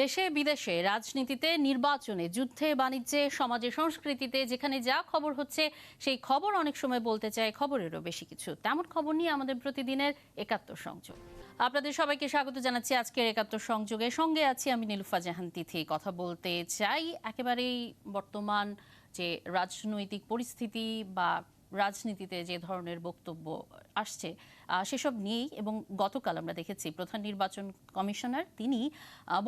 দেশে বিদেশে রাজনীতিতে নির্বাচনে যুদ্ধে বাণিজ্যে সমাজে সংস্কৃতিতে যেখানে যা খবর হচ্ছে সেই খবর অনেক সময় বলতে চায় খবরেরও বেশি কিছু। তেমন খবর নিয়ে আমাদের প্রতিদিনের একাত্তর সংযোগ। আপনাদের সবাইকে স্বাগত জানাচ্ছি আজকের একাত্তর সংযোগে। সঙ্গে আছি আমি নীলুফা জাহান তিথি। কথা বলতে চাই একেবারেই বর্তমান যে রাজনৈতিক পরিস্থিতি বা রাজনীতিতে যে ধরনের বক্তব্য আসছে সেসব নিয়েই। এবং গতকাল আমরা দেখেছি প্রধান নির্বাচন কমিশনার তিনি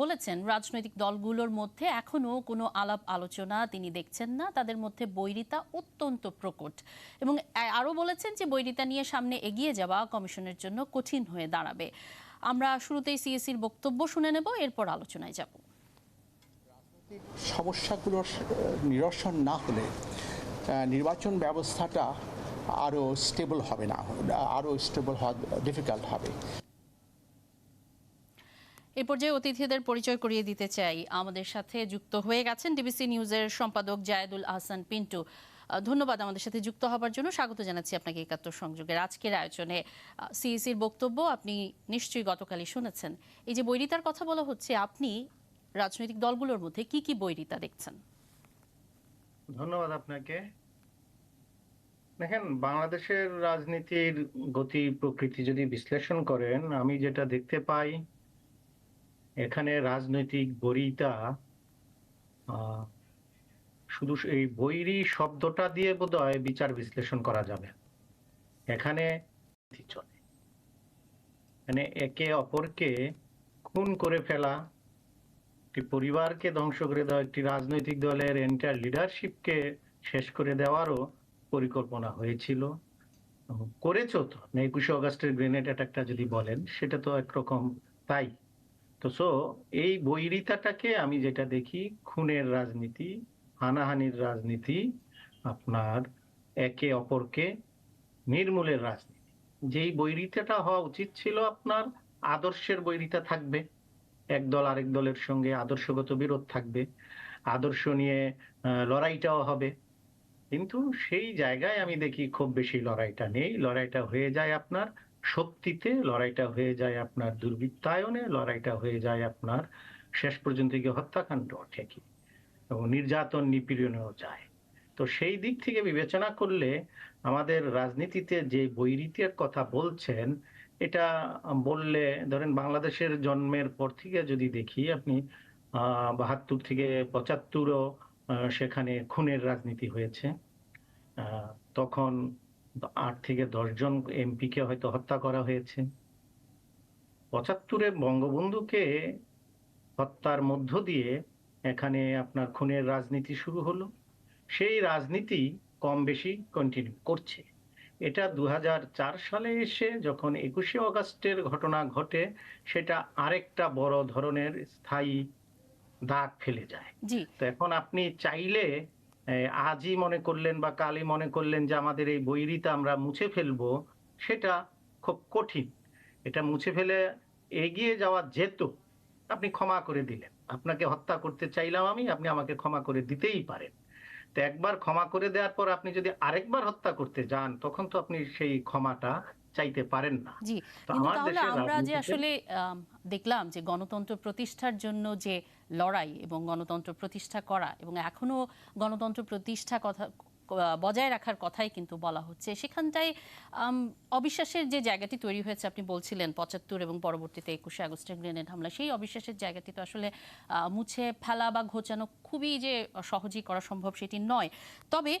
বলেছেন রাজনৈতিক দলগুলোর মধ্যে এখনো কোনো আলাপ আলোচনা তিনি দেখছেন না, তাদের মধ্যে বৈরিতা অত্যন্ত প্রকট। এবং আরও বলেছেন যে বৈরিতা নিয়ে সামনে এগিয়ে যাওয়া কমিশনের জন্য কঠিন হয়ে দাঁড়াবে। আমরা শুরুতেই সিএসির বক্তব্য শুনে নেব, এরপর আলোচনায় যাব। সমস্যাগুলোর নিরসন না হলে নির্বাচন ব্যবস্থাটা আরও স্টেবল হবে না, আরও স্টেবল হওয়া ডিফিকাল্ট হবে। এ পর্যায়ে অতিথিদের পরিচয় করিয়ে দিতে চাই। আমাদের সাথে যুক্ত হয়ে গেছেন ডিবিসি নিউজের সম্পাদক জায়েদুল আহসান পিন্টু। ধন্যবাদ আমাদের সাথে যুক্ত হবার জন্য। স্বাগত জানাচ্ছি আপনাকে একাত্তর সংযোগের আজকের আয়োজনে। সিইসির বক্তব্য আপনি নিশ্চয়ই গতকালই শুনেছেন। এই যে বৈরিতার কথা বলা হচ্ছে, আপনি রাজনৈতিক দলগুলোর মধ্যে কি কি বৈরিতা দেখছেন? ধন্যবাদ আপনাকে। দেখেন, বাংলাদেশের রাজনীতির গতি প্রকৃতি যদি বিশ্লেষণ করেন, আমি যেটা দেখতে পাই এখানে রাজনৈতিক বৈরিতা শুধু এই বৈরী শব্দটা দিয়ে বোধহয় বিচার বিশ্লেষণ করা যাবে। এখানে চলে মানে একে অপরকে খুন করে ফেলা, একটি পরিবারকে ধ্বংস করে দেওয়া, একটি রাজনৈতিক দলের এন্টায়ার লিডারশিপকে শেষ করে দেওয়ারও পরিকল্পনা হয়েছিল। করেছো তো, 21শে অগাস্টের গ্রেনেড অ্যাটাকটা যদি বলেন সেটা তো একরকম তাই। তো এই বৈরিতাটাকে আমি যেটা দেখি খুনের রাজনীতি, হানাহানির রাজনীতি, আপনার একে অপরকে নির্মূলের রাজনীতি। যেই বৈরিতাটা হওয়া উচিত ছিল আপনার আদর্শের বৈরিতা থাকবে, এক দল আরেক দলের সঙ্গে আদর্শগত বিরোধ থাকবে, আদর্শ নিয়ে লড়াইটাও হবে। কিন্তু সেই জায়গায় আমি দেখি খুব বেশি লড়াইটা নেই। লড়াইটা হয়ে যায় আপনার শক্তিতে, লড়াইটা হয়ে যায় আপনার দুর্বৃত্তায়নে, লড়াইটা হয়ে যায় আপনার শেষ পর্যন্ত গিয়ে হত্যাকাণ্ড ঠেকি এবং নির্যাতন নিপীড়নেও যায়। তো সেই দিক থেকে বিবেচনা করলে আমাদের রাজনীতিতে যে বৈরিতার কথা বলছেন, এটা বললে ধরেন বাংলাদেশের জন্মের পর থেকে যদি দেখি আপনি ৭২ থেকে ৭৫ও সেখানে খুনের রাজনীতি হয়েছে। তখন ৮ থেকে ১০ জন এমপিকে হয়তো হত্যা করা হয়েছে। ৭৫-এ বঙ্গবন্ধুকে হত্যার মধ্য দিয়ে এখানে আপনার খুনের রাজনীতি শুরু হলো। সেই রাজনীতি কম বেশি কন্টিনিউ করছে। এটা ২০০৪ সালে এসে যখন ২১শে অগাস্টের ঘটনা ঘটে, সেটা আরেকটা বড় ধরনের স্থায়ী দাগ ফেলে যায়। তো এখন আপনি চাইলে আজই মনে করলেন বা কালই মনে করলেন যে আমাদের এই বৈরিতা আমরা মুছে ফেলবো, সেটা খুব কঠিন। এটা মুছে ফেলে এগিয়ে যাওয়া যেত। আপনি ক্ষমা করে দিলেন, আপনাকে হত্যা করতে চাইলাম আমি, আপনি আমাকে ক্ষমা করে দিতেই পারেন। তো একবার ক্ষমা করে দেওয়ার পর আপনি যদি আরেকবার হত্যা করতে যান, তখন তো আপনি সেই ক্ষমাটা চাইতে পারেন না। জি, তো কিন্তু আমার তাহলে দেশের আমরা যে রাজনীতিতে আসলে দেখলাম যে গণতন্ত্র প্রতিষ্ঠার জন্য যে লড়াই এবং গণতন্ত্র প্রতিষ্ঠা করা এবং এখনো গণতন্ত্র প্রতিষ্ঠা কথা বজায় রাখার কথাই কিন্তু বলা হচ্ছে, সেখানটায় অবিশ্বাসের যে জায়গাটি তৈরি হয়েছে, আপনি বলছিলেন ৭৫ এবং পরবর্তীতে ২১শে আগস্টের গ্রেনেড হামলা, সেই অবিশ্বাসের জায়গাটি তো আসলে মুছে ফেলা বা ঘোচানো খুবই যে সহজেই করা সম্ভব সেটি নয়। তবে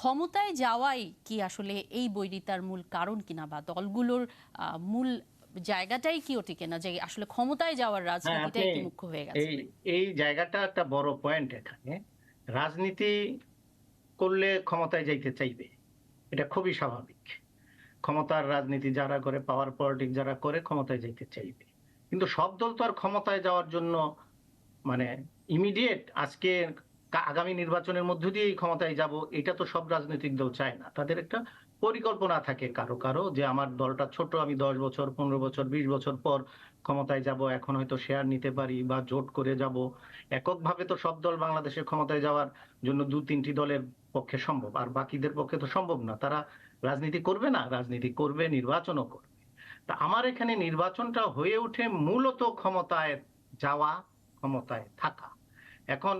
ক্ষমতায় যাওয়াই কি আসলে এই বৈরিতার মূল কারণ কিনা, বা দলগুলোর মূল জায়গাটাই কি ওটি কিনা যে আসলে ক্ষমতায় যাওয়ার রাজনীতিটা একটি মুখ্য হয়ে গেছে? এই জায়গাটা একটা বড় পয়েন্ট। এখানে রাজনীতি করলে ক্ষমতায় যাইতে চাইবে, এটা খুবই স্বাভাবিক। ক্ষমতার রাজনীতি যারা করে, পাওয়ার পলিটিক্স যারা করে, ক্ষমতায় যাইতে চাইবে। কিন্তু সব দল তো আর ক্ষমতায় যাওয়ার জন্য মানে ইমিডিয়েট আজকে আগামী নির্বাচনের মধ্য দিয়েই ক্ষমতায় যাব, এটা তো সব রাজনৈতিক দল চায় না। তাদের একটা পরিকল্পনা থাকে কারো কারো, যে আমার দলটা ছোট, আমি ১০ বছর ১৫ বছর ২০ বছর পর ক্ষমতায় যাব, এখন হয়তো শেয়ার নিতে পারি বা জোট করে যাব। এককভাবে তো সব দল বাংলাদেশে ক্ষমতায় যাওয়ার জন্য ২-৩টি দলের পক্ষে সম্ভব, আর বাকিদের পক্ষে তো সম্ভব না। তারা রাজনীতি করবে না, রাজনীতি করবে, নির্বাচনও করবে। তা আমার এখানে নির্বাচনটা হয়ে ওঠে মূলত ক্ষমতায় যাওয়া, ক্ষমতায় থাকা। এখন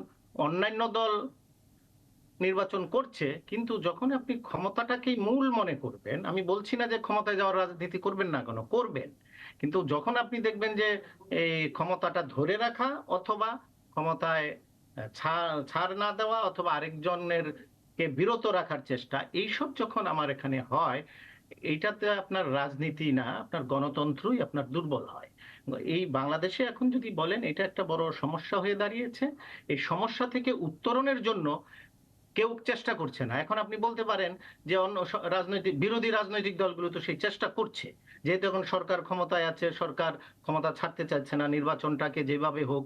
অন্যান্য দল নির্বাচন করছে, কিন্তু যখন আপনি ক্ষমতাটাকেই মূল মনে করবেন, আমি বলছি না যে ক্ষমতায় যাওয়ার রাজনীতি করবেন না, কেন করবেন, কিন্তু যখন আপনি দেখবেন যে এই ক্ষমতাটা ধরে রাখা অথবা ক্ষমতায় ছাড় না দেওয়া অথবা আরেকজনের কে বিরত রাখার চেষ্টা, এইসব যখন আমার এখানে হয়, এইটাতে আপনার রাজনীতি না, আপনার গণতন্ত্রই আপনার দুর্বল হয়। এই বাংলাদেশে এখন যদি বলেন, এটা একটা বড় সমস্যা হয়ে দাঁড়িয়েছে। এই সমস্যা থেকে উত্তরণের জন্য কেউ চেষ্টা করছে না। এখন আপনি বলতে পারেন যে অন্য বিরোধী রাজনৈতিক দলগুলো তো সেই চেষ্টা করছে, যেহেতু এখন সরকার ক্ষমতায় আছে, সরকার ক্ষমতা ছাড়তে চাচ্ছে না, নির্বাচনটাকে যেভাবে হোক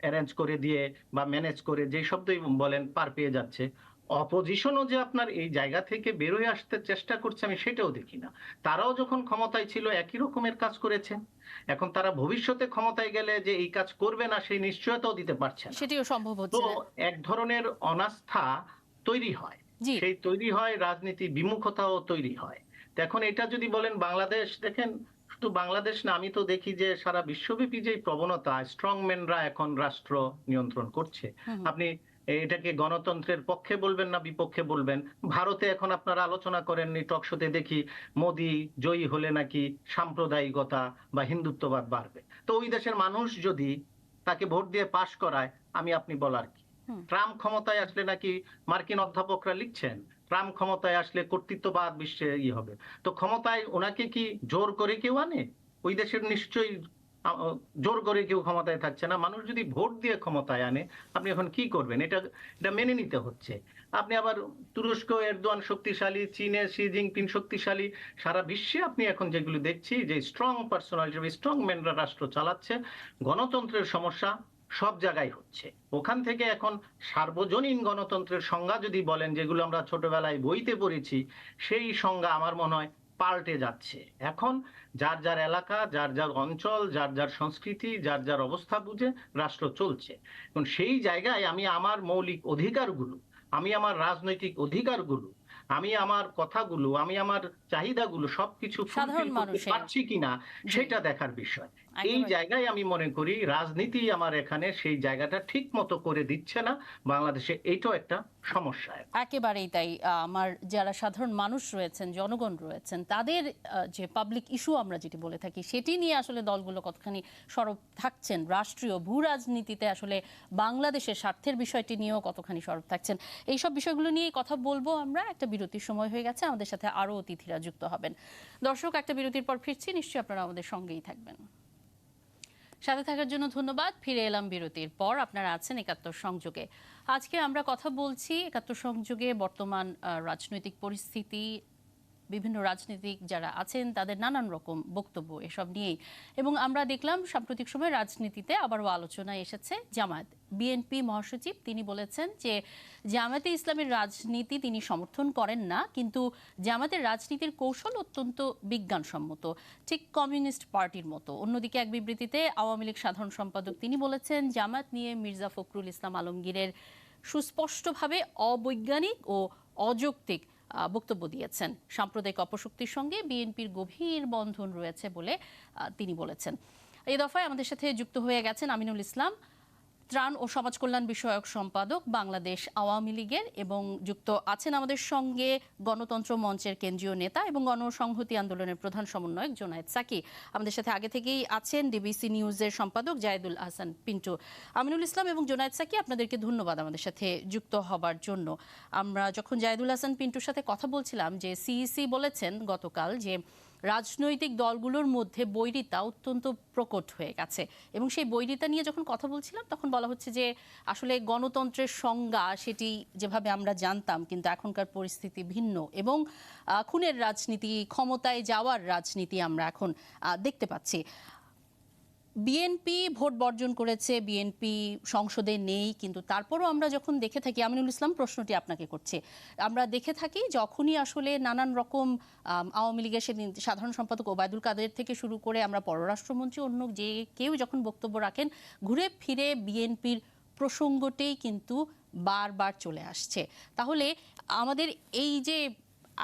অ্যারেঞ্জ করে দিয়ে বা ম্যানেজ করে, যে শব্দই বলেন, পার পেয়ে যাচ্ছে। অপোজিশনও যে আপনার এই জায়গা থেকে বের হয়ে আসতে চেষ্টা করছে, আমি সেটাও দেখি না। তারাও যখন ক্ষমতায় ছিল একই রকমের কাজ করেছে। এখন তারা ভবিষ্যতে ক্ষমতায় গেলে যে এই কাজ করবে না, সেই নিশ্চয়তাও দিতে পারছে না। সেটিও সম্ভব তো হচ্ছে না। এক ধরনের অনাস্থা তৈরি হয়, জি। সেই তৈরি হয়, রাজনীতি বিমুখতাও তৈরি হয়। তো এখন এটা যদি বলেন বাংলাদেশ, দেখেন শুধু বাংলাদেশ না, আমি তো দেখি যে সারা বিশ্বব্যাপী যে প্রবণতা, স্ট্রংম্যানরা এখন রাষ্ট্র নিয়ন্ত্রণ করছে। হুম। আপনি এটাকে গণতন্ত্রের পক্ষে বলবেন না বিপক্ষে বলবেন। ভারতে এখন আপনারা আলোচনা করেননি, টকশোতে দেখি মোদি জয়ী হলে নাকি সাম্প্রদায়িকতা বা হিন্দুত্ববাদ বাড়বে। তো ওই দেশের মানুষ যদি তাকে ভোট দিয়ে পাশ করায়, আমি আপনি বলার কি? হুম। ট্রাম্প ক্ষমতায় আসলে নাকি, মার্কিন অধ্যাপকরা লিখছেন, ট্রাম্প ক্ষমতায় আসলে কর্তৃত্ববাদ বিশ্বে হবে। তো ক্ষমতায় ওনাকে কি জোর করে কেউ আনে? ওই দেশের নিশ্চয়ই জোর করে কেউ ক্ষমতায় থাকছে না। মানুষ যদি ভোট দিয়ে ক্ষমতায় আনে, আপনি এখন কি করবেন? এটা এটা মেনে নিতে হচ্ছে। আপনি আবার তুরস্ক এরদোয়ান শক্তিশালী, চীনে শি জিনপিং শক্তিশালী, সারা বিশ্বে আপনি এখন যেগুলো দেখছি যে স্ট্রং পার্সোনালিটি, স্ট্রং ম্যানরা রাষ্ট্র চালাচ্ছে। গণতন্ত্রের সমস্যা সব জায়গায় হচ্ছে। ওখান থেকে এখন সার্বজনীন গণতন্ত্রের সংজ্ঞা যদি বলেন, যেগুলো আমরা ছোটবেলায় বইতে পড়েছি, সেই সংজ্ঞা আমার মনে হয় পাল্টে যাচ্ছে। এখন যার যার এলাকা, যার যার অঞ্চল, যার যার সংস্কৃতি, যার যার অবস্থা বুঝে রাষ্ট্র চলছে। এখন সেই জায়গায় আমি আমার মৌলিক অধিকারগুলো, আমি আমার রাজনৈতিক অধিকারগুলো, আমি আমার কথাগুলো, আমি আমার চাহিদাগুলো সবকিছু ফুলফিল সাধারণ করতে মানুষের। পারছি কিনা, জি। সেটা দেখার বিষয়। এই একদমই। জায়গায় আমি মনে করি রাজনীতি আমার এখানে সেই জায়গাটা ঠিক মতো করে দিচ্ছে না বাংলাদেশে। এইটাও একটা সমস্যা। একেবারেই তাই। আমার যারা সাধারণ মানুষ রয়েছেন, জনগণ রয়েছেন, তাদের যে পাবলিক ইস্যু আমরা যেটি বলে থাকি, সেটি নিয়ে আসলে দলগুলো কতখানি সরব থাকছেন, রাষ্ট্রীয় ভূ রাজনীতিতে আসলে বাংলাদেশের স্বার্থের বিষয়টি নিয়েও কতখানি সরব থাকছেন, এইসব বিষয়গুলো নিয়েই কথা বলবো আমরা। একটা বিরতির সময় হয়ে গেছে, আমাদের সাথে আরও অতিথিরা যুক্ত হবেন। দর্শক, একটা বিরতির পর ফিরছি, নিশ্চয়ই আপনারা আমাদের সঙ্গেই থাকবেন। সাথে থাকার জন্য ধন্যবাদ। ফিরে এলাম বিরতির পর। আপনারা আছেন একাত্তর সংযোগে। আজকে আমরা কথা বলছি একাত্তর সংযোগে বর্তমান রাজনৈতিক পরিস্থিতি, বিভিন্ন রাজনীতিক যারা আছেন তাদের নানান রকম বক্তব্য এসব নিয়েই। এবং আমরা দেখলাম সাম্প্রতিক সময় রাজনীতিতে আবারও আলোচনায় এসেছে জামায়াত। বিএনপি মহাসচিব তিনি বলেছেন যে জামায়াতে ইসলামের রাজনীতি তিনি সমর্থন করেন না, কিন্তু জামায়াতের রাজনীতির কৌশল অত্যন্ত বিজ্ঞানসম্মত, ঠিক কমিউনিস্ট পার্টির মতো। অন্যদিকে এক বিবৃতিতে আওয়ামী লীগ সাধারণ সম্পাদক তিনি বলেছেন জামায়াত নিয়ে মির্জা ফখরুল ইসলাম আলমগীরের সুস্পষ্টভাবে অবৈজ্ঞানিক ও অযৌক্তিক বক্তব্য দিয়েছেন। সাম্প্রদায়িক অপশক্তির সঙ্গে বিএনপির গভীর বন্ধন রয়েছে বলে তিনি বলেছেন। এই দফায় আমাদের সাথে যুক্ত হয়ে গেছেন আমিনুল ইসলাম, ত্রাণ ও সমাজ কল্যাণ বিষয়ক সম্পাদক বাংলাদেশ আওয়ামী লীগের, এবং যুক্ত আছেন আমাদের সঙ্গে গণতন্ত্র মঞ্চের কেন্দ্রীয় নেতা এবং গণসংহতি আন্দোলনের প্রধান সমন্বয়ক জোনায়েদ সাকি। আমাদের সাথে আগে থেকেই আছেন ডিবিসি নিউজের সম্পাদক জায়েদুল আহসান পিন্টু। আমিনুল ইসলাম এবং জোনায়েদ সাকি, আপনাদেরকে ধন্যবাদ আমাদের সাথে যুক্ত হবার জন্য। আমরা যখন জায়েদুল আহসান পিন্টুর সাথে কথা বলছিলাম, যে সিইসি বলেছেন গতকাল যে রাজনৈতিক দলগুলোর মধ্যে বৈরিতা অত্যন্ত প্রকট হয়ে গেছে, এবং সেই বৈরিতা নিয়ে যখন কথা বলছিলাম তখন বলা হচ্ছে যে আসলে গণতন্ত্রের সংজ্ঞা সেটি যেভাবে আমরা জানতাম, কিন্তু এখনকার পরিস্থিতি ভিন্ন, এবং খুনের রাজনীতি, ক্ষমতায় যাওয়ার রাজনীতি আমরা এখন দেখতে পাচ্ছি। বিএনপি ভোট বর্জন করেছে, বিএনপি সংসদে নেই, কিন্তু তারপরও আমরা যখন দেখে থাকি, আমিনুল ইসলাম প্রশ্নটি আপনাকে করছে, আমরা দেখে থাকি যখনই আসলে নানান রকম আওয়ামী লীগের সেদিন সাধারণ সম্পাদক ওবায়দুল কাদের থেকে শুরু করে আমরা পররাষ্ট্রমন্ত্রী অন্য যে কেউ যখন বক্তব্য রাখেন, ঘুরে ফিরে বিএনপির প্রসঙ্গতেই কিন্তু বারবার চলে আসছে। তাহলে আমাদের এই যে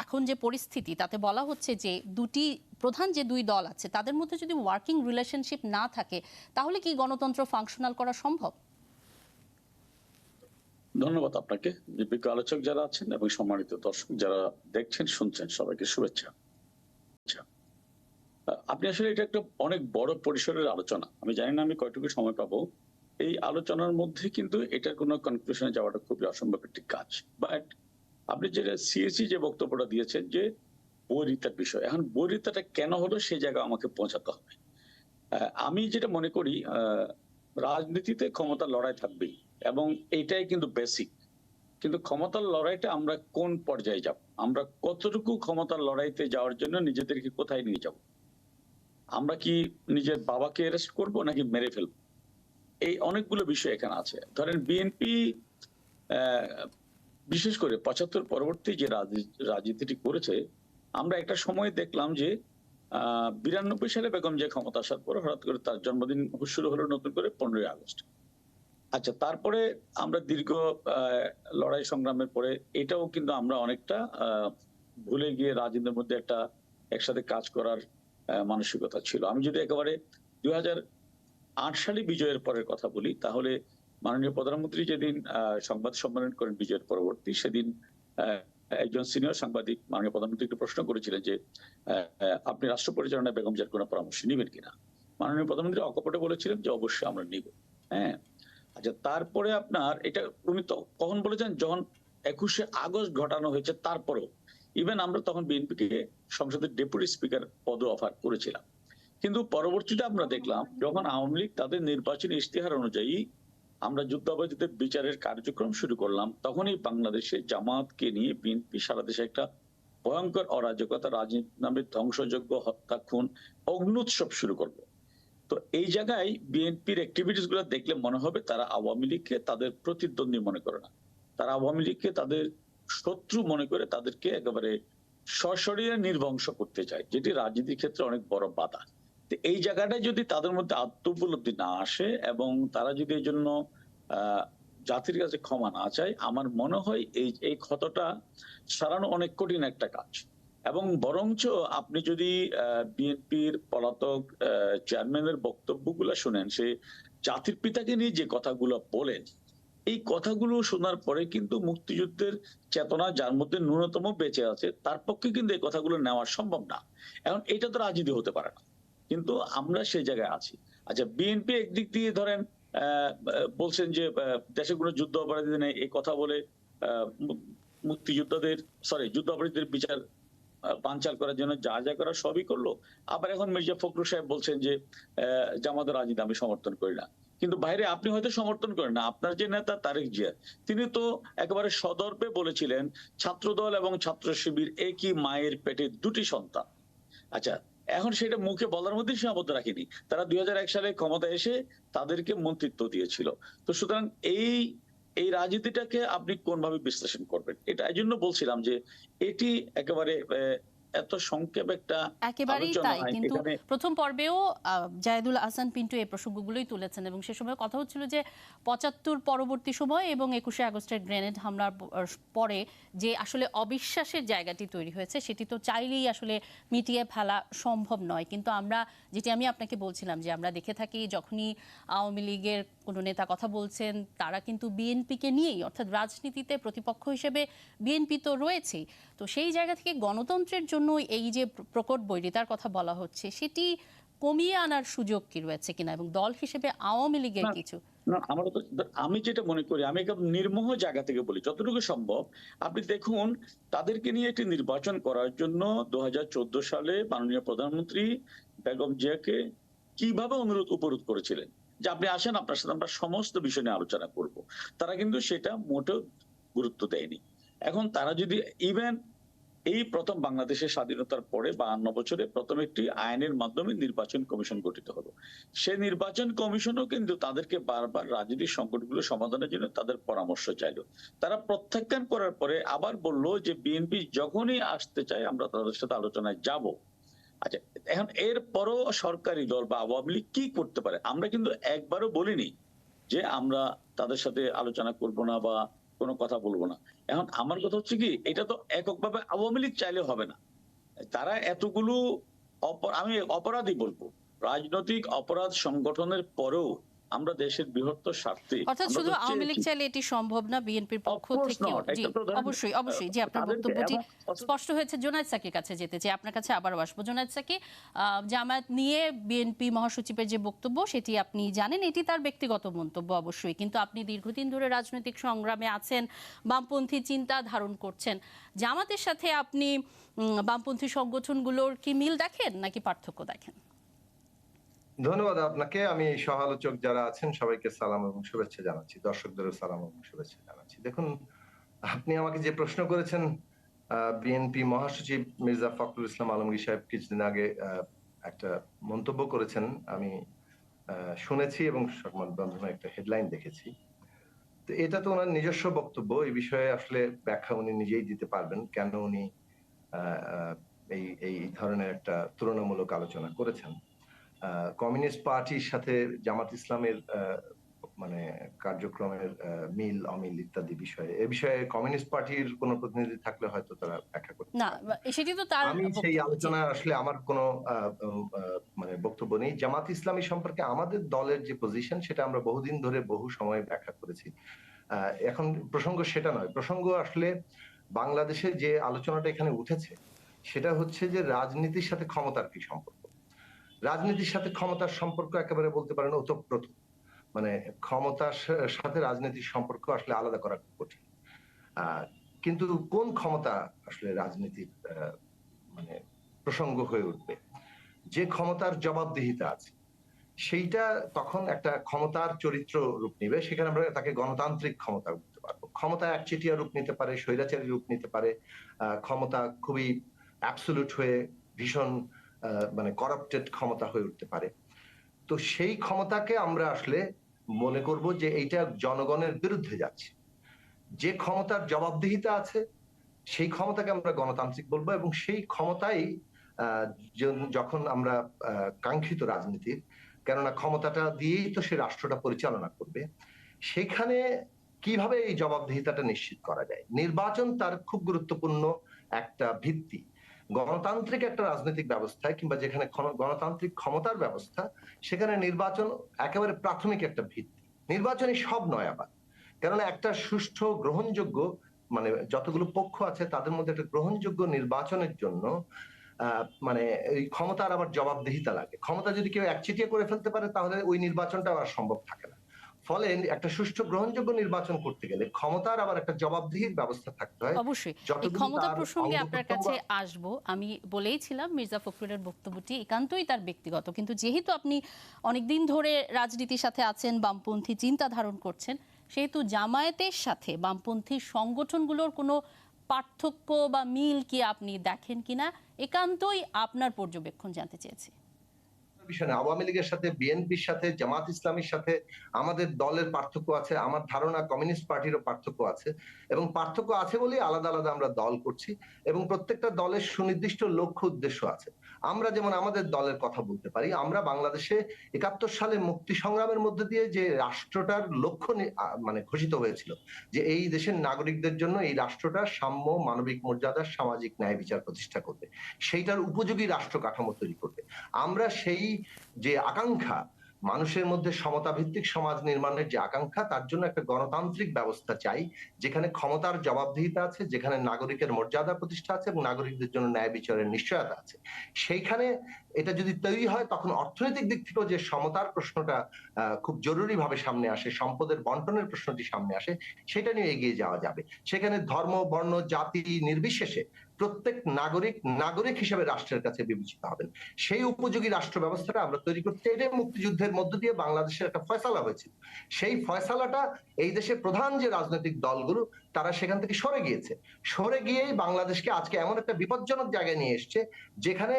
এখন যে পরিস্থিতি, তাতে বলা হচ্ছে যে দুটি প্রধান যে দুই দল আছে তাদের মধ্যে যদি ওয়ার্কিং রিলেশনশিপ না থাকে তাহলে কি গণতন্ত্র ফাংশনাল করা সম্ভব? ধন্যবাদ আপনাকে। বিজ্ঞ আলোচক যারা আছেন এবং সম্মানিত দর্শক যারা দেখছেন শুনছেন, সবাইকে শুভেচ্ছা। আপনি আসলে এটা একটা অনেক বড় পরিসরের আলোচনা। আমি জানি না আমি কয়টুকু সময় পাবো। এই আলোচনার মধ্যে কিন্তু এটার কোনো কনক্লুশনে যাওয়াটা খুবই অসম্ভব একটি কাজ। বাট আপনি যেটা সিএসি যে বক্তব্যটা দিয়েছেন যে বৈরিতার বিষয়, এখন বৈরিতাটা কেন হলো সেই জায়গা আমাকে পৌঁছাতে হবে। আমি যেটা মনে করি রাজনীতিতে ক্ষমতার লড়াই থাকবেই এবং এইটাই কিন্তু বেসিক। কিন্তু ক্ষমতার লড়াইটা আমরা কোন পর্যায়ে যাব, আমরা কতটুকু ক্ষমতার লড়াইতে যাওয়ার জন্য নিজেদেরকে কোথায় নিয়ে যাব, আমরা কি নিজের বাবাকে অ্যারেস্ট করব নাকি মেরে ফেলবো, এই অনেকগুলো বিষয় এখানে আছে। ধরেন বিএনপি বিশেষ করে ৭৫ পরবর্তী যে রাজনীতিটি করেছে, আমরা একটা সময় দেখলাম যে ৯২ সালে বেগম জিয়া ক্ষমতা আসার পর হঠাৎ করে তার জন্মদিন শুরু হলো নতুন করে ১৫ই আগস্ট। আচ্ছা, তারপরে আমরা দীর্ঘ লড়াই সংগ্রামের পরে এটাও কিন্তু আমরা অনেকটা ভুলে গিয়ে রাজনীতির মধ্যে একটা একসাথে কাজ করার মানসিকতা ছিল। আমি যদি একেবারে ২০০৮ সালে বিজয়ের পরের কথা বলি, তাহলে মাননীয় প্রধানমন্ত্রী যেদিন সংবাদ সম্মেলন করেন বিজয়ের পরবর্তী, সেদিন একজন সিনিয়র সাংবাদিক মাননীয় প্রধানমন্ত্রীকে প্রশ্ন করেছিলেন যে আপনি রাষ্ট্র পরিচালনায় বেগম জিয়ার কোনো পরামর্শ নেবেন কিনা। মাননীয় প্রধানমন্ত্রী অকপটে বলেছিলেন যে অবশ্যই আমরা নিব। হ্যাঁ, আচ্ছা, তারপরে আপনার এটা উনি তো কখন বলেছেন, যখন ২১শে আগস্ট ঘটানো হয়েছে তারপরেও ইভেন আমরা তখন বিএনপিকে সংসদের ডেপুটি স্পিকার পদ অফার করেছিলাম। কিন্তু পরবর্তীতে আমরা দেখলাম যখন আওয়ামী লীগ তাদের নির্বাচনী ইশতেহার অনুযায়ী আমরা যুদ্ধাপরাধীদের বিচারের কার্যক্রম শুরু করলাম, তখনই বাংলাদেশে জামাতকে নিয়ে বিএনপি সারা দেশে একটা ভয়ঙ্কর অরাজকতা, রাজনীতি নামে ধ্বংসযজ্ঞ, হত্যা, খুন, অগ্নুৎসব শুরু করলো। তো এই জায়গায় বিএনপির অ্যাক্টিভিটিস গুলো দেখলে মনে হবে তারা আওয়ামী লীগকে তাদের প্রতিদ্বন্দ্বী মনে করে না, তারা আওয়ামী লীগকে তাদের শত্রু মনে করে তাদেরকে একেবারে সশরীরে নির্বংশ করতে চায়, যেটি রাজনীতির ক্ষেত্রে অনেক বড় বাধা। এই জায়গাটায় যদি তাদের মধ্যে আত্ম উপলব্ধি না আসে এবং তারা যদি এই জন্য জাতির কাছে ক্ষমা না চায়, আমার মনে হয় এই ক্ষতটা সারানো অনেক কঠিন একটা কাজ। এবং বরঞ্চ আপনি যদি বিএনপির পলাতক চেয়ারম্যানের বক্তব্যগুলো শুনেন, সে জাতির পিতাকে নিয়ে যে কথাগুলো বলেন, এই কথাগুলো শোনার পরে কিন্তু মুক্তিযুদ্ধের চেতনা যার মধ্যে ন্যূনতম বেঁচে আছে তার পক্ষে কিন্তু এই কথাগুলো নেওয়া সম্ভব না। এখন এটা তো রাজনীতি হতে পারে না, কিন্তু আমরা সেই জায়গায় আছি। আচ্ছা, বিএনপি একদিক দিয়ে ধরেন বলছেন যে দেশে কোনো যুদ্ধ অপরাধী নেই, এই কথা বলে যুদ্ধ অপরাধীদের বিচার বানচাল করার জন্য যা যা করা সবই করলো। আবার এখন মির্জা ফখরুল সাহেব বলছেন যে জামাতের রাজনীতি আমি সমর্থন করি না। কিন্তু বাইরে আপনি হয়তো সমর্থন করেন না, আপনার যে নেতা তারেক জিয়া, তিনি তো একেবারে সদর্পে বলেছিলেন ছাত্রদল এবং ছাত্র শিবির একই মায়ের পেটে দুটি সন্তান। আচ্ছা, এখন সেটা মুখে বলার মধ্যে সীমাবদ্ধ রাখেনি, তারা ২০০১ সালে ক্ষমতায় এসে তাদেরকে মন্ত্রিত্ব দিয়েছিল। তো সুতরাং এই রাজনীতিটাকে আপনি কোনভাবে বিশ্লেষণ করবেন, এটা এই জন্য বলছিলাম যে এটি একেবারে এত সংক্ষেপ একটা একেবারেই তাই। কিন্তু প্রথম পর্বেও জায়েদুল আহসান পিন্টু এই প্রসঙ্গগুলোই তুলেছেন এবং সে সময় কথা হচ্ছিল যে ৭৫ পরবর্তী সময় এবং ২১শে আগস্টের গ্রেনেড হামলার পরে যে আসলে অবিশ্বাসের জায়গাটি তৈরি হয়েছে, সেটি তো চাইলেই আসলে মিটিয়ে ফেলা সম্ভব নয়। কিন্তু আমরা যেটি আমি আপনাকে বলছিলাম যে আমরা দেখে থাকি যখনই আওয়ামী লীগের কোনো নেতা কথা বলছেন, তারা কিন্তু বিএনপিকে নিয়েই, অর্থাৎ রাজনীতিতে প্রতিপক্ষ হিসেবে বিএনপি তো রয়েছেই। তো সেই জায়গা থেকে গণতন্ত্রের জন্য এই যে প্রকট বৈরিতার কথা বলা হচ্ছে, সেটি কমিয়ে আনার সুযোগ কি রয়েছে কিনা, এবং দল হিসেবে আওয়ামী লীগের কিছু আমি যেটা মনে করি, আমি একদম নির্মোহ জায়গা থেকে বলি, যতটুকু সম্ভব আপনি দেখুন তাদেরকে নিয়ে একটি নির্বাচন করার জন্য ২০১৪ সালে মাননীয় প্রধানমন্ত্রী বেগম জিয়াকে কিভাবে উপরোধ করেছিলেন যে আপনি আসেন, আপনার সাথে আমরা সমস্ত বিষয় নিয়ে আলোচনা করব। তারা কিন্তু সেটা মোটেও গুরুত্ব দেয়নি। এখন তারা যদি ইভেন এই প্রথম বাংলাদেশের স্বাধীনতার পরে ৫২ বছরে প্রথম একটি আইনের মাধ্যমে নির্বাচন কমিশন গঠিত হলো, সেই নির্বাচন কমিশনও কিন্তু তাদেরকে বারবার রাজনৈতিক সংকটগুলো সমাধানের জন্য তাদের পরামর্শ চাইলো। তারা প্রত্যাখ্যান করার পরে আবার বলল যে বিএনপি যখনই আসতে চায় আমরা তাদের সাথে আলোচনায় যাব। আচ্ছা, এখন এর পরও সরকারি দল বা আওয়ামী লীগ কি করতে পারে? আমরা কিন্তু একবারও বলিনি যে আমরা তাদের সাথে আলোচনা করব না বা কোনো কথা বলবো না। এখন আমার কথা হচ্ছে কি, এটা তো এককভাবে আওয়ামী লীগ চাইলে হবে না। তারা এতগুলো আমি অপরাধী বলবো, রাজনৈতিক অপরাধ সংগঠনের পরেও আমরা দেশের বৃহত্তর স্বার্থে অর্থাৎ শুধু আওয়ামী লীগ চাইলে এটি সম্ভব না, বিএনপির পক্ষ থেকেও। জি, অবশ্যই অবশ্যই। জি, আপনার বক্তব্যটি স্পষ্ট হয়েছে। জোনায়েদ সাকির কাছে যেতে চাই, আপনার কাছে আবারও আসবো। জোনায়েদ সাকি, জামায়াত নিয়ে বিএনপি মহাসচিবের যে বক্তব্য সেটি আপনি জানেন, এটি তার ব্যক্তিগত মন্তব্য অবশ্যই, কিন্তু আপনি দীর্ঘদিন ধরে রাজনৈতিক সংগ্রামে আছেন, বামপন্থী চিন্তা ধারণ করছেন। জামাতের সাথে আপনি বামপন্থী সংগঠনগুলোর কি মিল দেখেন নাকি পার্থক্য দেখেন? ধন্যবাদ আপনাকে। আমি সহ-আলোচক যারা আছেন সবাইকে সালাম এবং শুভেচ্ছা জানাচ্ছি, দর্শকদেরও সালাম এবং শুভেচ্ছা জানাচ্ছি। দেখুন, আপনি আমাকে যে প্রশ্ন করেছেন, বিএনপি মহাসচিব মির্জা ফখরুল ইসলাম আলমগীর সাহেব কিছুদিন আগে একটা মন্তব্য করেছেন, আমি শুনেছি এবং সংবাদ মাধ্যমে একটা হেডলাইন দেখেছি। তো এটা তো ওনার নিজস্ব বক্তব্য, এই বিষয়ে আসলে ব্যাখ্যা উনি নিজেই দিতে পারবেন কেন উনি এই এই ধরনের একটা তুলনামূলক আলোচনা করেছেন। কমিউনিস্ট পার্টির সাথে জামাত ইসলামের মানে কার্যক্রমের মিল অমিল ইত্যাদি বিষয়ে, এ বিষয়ে কমিউনিস্ট পার্টির কোন প্রতিনিধি থাকলে হয়তো তারা ব্যাখ্যা করতে না, সেটি তো তার আমি সেই আলোচনা আসলে আমার কোনো মানে বক্তব্য নেই। জামাত ইসলামী সম্পর্কে আমাদের দলের যে পজিশন সেটা আমরা বহুদিন ধরে বহু সময় ব্যাখ্যা করেছি। এখন প্রসঙ্গ সেটা নয়, প্রসঙ্গ আসলে বাংলাদেশে যে আলোচনাটা এখানে উঠেছে সেটা হচ্ছে যে রাজনীতির সাথে ক্ষমতার কি সম্পর্ক। রাজনীতির সাথে ক্ষমতার সম্পর্ক একেবারে বলতে পারেন ওতপ্রোত, মানে ক্ষমতার সাথে রাজনীতির সম্পর্ক আসলে আলাদা করা খুব কঠিন। কিন্তু কোন ক্ষমতা আসলে রাজনীতির মানে প্রসঙ্গ হয়ে উঠবে, যে ক্ষমতার জবাবদিহিতা আছে সেইটা তখন একটা ক্ষমতার চরিত্র রূপ নিবে, সেখানে আমরা তাকে গণতান্ত্রিক ক্ষমতা বলতে পারবো। ক্ষমতা একচেটিয়া রূপ নিতে পারে, স্বৈরাচারী রূপ নিতে পারে, ক্ষমতা খুবই অ্যাবসলিউট হয়ে ভীষণ মানে করাপ্টেড ক্ষমতা হয়ে উঠতে পারে। তো সেই ক্ষমতাকে আমরা আসলে মনে করব যে এইটা জনগণের বিরুদ্ধে যাচ্ছে। যে ক্ষমতার জবাবদিহিতা আছে সেই ক্ষমতাকে আমরা গণতান্ত্রিক বলবো, এবং সেই ক্ষমতাই যখন আমরা কাঙ্ক্ষিত রাজনীতির, কেননা ক্ষমতাটা দিয়েই তো সে রাষ্ট্রটা পরিচালনা করবে, সেখানে কিভাবে এই জবাবদিহিতাটা নিশ্চিত করা যায়। নির্বাচন তার খুব গুরুত্বপূর্ণ একটা ভিত্তি। গণতান্ত্রিক একটা রাজনৈতিক ব্যবস্থায় কিংবা যেখানে গণতান্ত্রিক ক্ষমতার ব্যবস্থা, সেখানে নির্বাচন একেবারে প্রাথমিক একটা ভিত্তি। নির্বাচনই সব নয় আবার, কেননা একটা সুষ্ঠু গ্রহণযোগ্য মানে যতগুলো পক্ষ আছে তাদের মধ্যে একটা গ্রহণযোগ্য নির্বাচনের জন্য মানে এই ক্ষমতার আবার জবাবদিহিতা লাগে। ক্ষমতা যদি কেউ একচেটিয়া করে ফেলতে পারে তাহলে ওই নির্বাচনটা আর সম্ভব থাকে না। ফলে একটা সুষ্ঠু গ্রহণযোগ্য নির্বাচন করতে গেলে ক্ষমতার আবার একটা জবাবদিহির ব্যবস্থা থাকতে হয়। অবশ্যই এই ক্ষমতা প্রসঙ্গে আপনার কাছে আসব। আমি বলেইছিলাম মির্জা ফখরুলের বক্তব্যটি একান্তই তার ব্যক্তিগত, কিন্তু যেহেতু আপনি অনেকদিন ধরে রাজনীতির সাথে আছেন, বামপন্থী চিন্তা ধারণ করছেন, সেহেতু জামায়াতের সাথে বামপন্থী সংগঠনগুলোর কোনো পার্থক্য বা মিল কি আপনি দেখেন কিনা, একান্তই আপনার পর্যবেক্ষণ জানতে চেয়েছি। বিষয় না, আওয়ামী লীগের সাথে, বিএনপির সাথে, জামাত ইসলামীর সাথে আমাদের দলের পার্থক্য আছে। আমার ধারণা কমিউনিস্ট পার্টিরও পার্থক্য আছে, এবং পার্থক্য আছে বলেই আলাদা আলাদা আমরা দল করছি, এবং প্রত্যেকটা দলের সুনির্দিষ্ট লক্ষ্য উদ্দেশ্য আছে। আমরা যেমন আমাদের দলের কথা বলতে পারি, আমরা বাংলাদেশে ৭১ সালে মুক্তি সংগ্রামের মধ্যে দিয়ে যে রাষ্ট্রটার লক্ষ্য মানে ঘোষিত হয়েছিল যে এই দেশের নাগরিকদের জন্য এই রাষ্ট্রটা সাম্য, মানবিক মর্যাদা, সামাজিক ন্যায় বিচার প্রতিষ্ঠা করবে, সেইটার উপযোগী রাষ্ট্র কাঠামো তৈরি করবে। আমরা সেই যে আকাঙ্ক্ষা, মানুষের মধ্যে সমতা ভিত্তিক সমাজ নির্মাণের যে আকাঙ্ক্ষা, তার জন্য একটা গণতান্ত্রিক ব্যবস্থা চাই যেখানে ক্ষমতার জবাবদিহিতা আছে, যেখানে নাগরিকের মর্যাদা প্রতিষ্ঠা আছে এবং নাগরিকদের জন্য ন্যায় বিচারের নিশ্চয়তা আছে। সেইখানে এটা যদি তৈরি হয় তখন অর্থনৈতিক দিক থেকেও যে সমতার প্রশ্নটা খুব জরুরি ভাবে সামনে আসে, সম্পদের বন্টনের প্রশ্নটি সামনে আসে, সেটা নিয়ে এগিয়ে যাওয়া যাবে। সেখানে ধর্ম, বর্ণ, জাতি নির্বিশেষে প্রত্যেক নাগরিক হিসেবে রাষ্ট্রের কাছে বিবেচিত হবেন। সেই উপযোগী রাষ্ট্র ব্যবস্থাটা আমরা তৈরি করতে, এটাই মুক্তিযুদ্ধের মধ্য দিয়ে বাংলাদেশের একটা ফয়সালা হয়েছিল। সেই ফয়সালাটা এই দেশের প্রধান যে রাজনৈতিক দলগুলো তারা সেখান থেকে সরে গিয়েছে, সরে গিয়েই বাংলাদেশকে আজকে এমন একটা বিপজ্জনক জায়গায় নিয়ে এসছে যেখানে